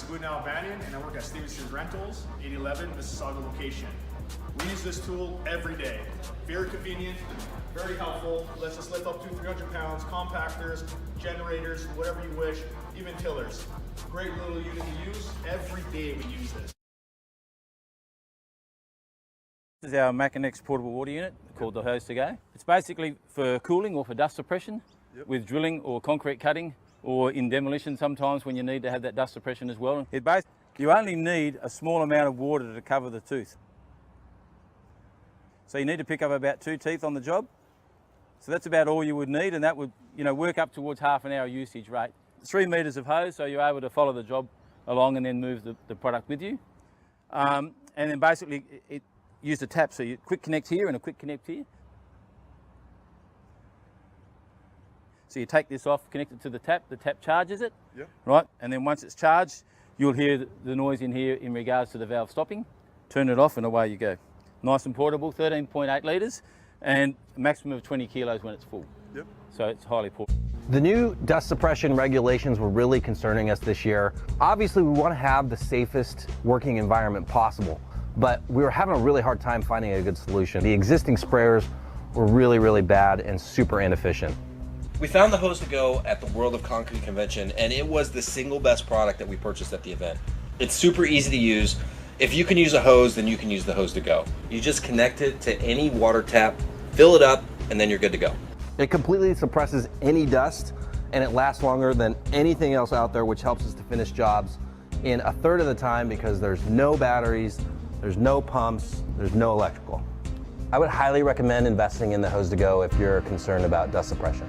Vanian, and I work at Stevenson's Rentals, 811 Mississauga location. We use this tool every day. Very convenient, very helpful. Lets us lift up to 300 pounds, compactors, generators, whatever you wish, even tillers. Great little unit to use. Every day we use this. This is our Makinex portable water unit called the HIRE19. It's basically for cooling or for dust suppression with drilling or concrete cutting, or in demolition sometimes when you need to have that dust suppression as well. You only need a small amount of water to cover the tooth. So you need to pick up about 2 teeth on the job. So that's about all you would need, and that would work up towards half an hour usage rate. 3 meters of hose, so you're able to follow the job along and then move the product with you. And then basically it used a tap, so you quick connect here and a quick connect here. So you take this off, connect it to the tap charges it, right? And then once it's charged, you'll hear the noise in here in regards to the valve stopping. Turn it off and away you go. Nice and portable, 13.8 litres, and a maximum of 20 kilos when it's full. So it's highly portable. The new dust suppression regulations were really concerning us this year. Obviously, we want to have the safest working environment possible, but we were having a really hard time finding a good solution. The existing sprayers were really, really bad and super inefficient. We found the hose to go at the World of Concrete convention, and it was the single best product that we purchased at the event. It's super easy to use. If you can use a hose, then you can use the hose to go. You just connect it to any water tap, fill it up, and then you're good to go. It completely suppresses any dust, and it lasts longer than anything else out there, which helps us to finish jobs in 1/3 of the time because there's no batteries, there's no pumps, there's no electrical. I would highly recommend investing in the hose to go if you're concerned about dust suppression.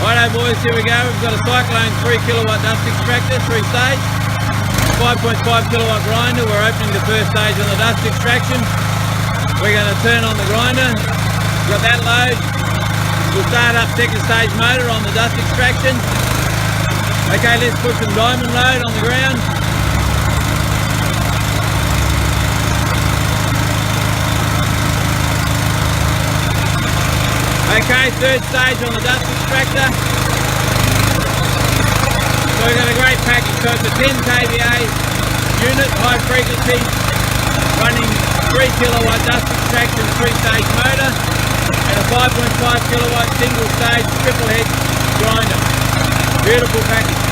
Righto boys, here we go. We've got a Cyclone 3 kilowatt dust extractor, 3-stage, 5.5 kilowatt grinder. We're opening the first stage on the dust extraction. We're going to turn on the grinder. Got that load. We'll start up second stage motor on the dust extraction. Okay, let's put some diamond load on the ground. Okay, third stage on the dust extractor. So we've got a great package. So it's a 10 kVA unit, high frequency, running 3 kilowatt dust extraction 3-stage motor, and a 5.5 kilowatt single stage triple head grinder. Beautiful package.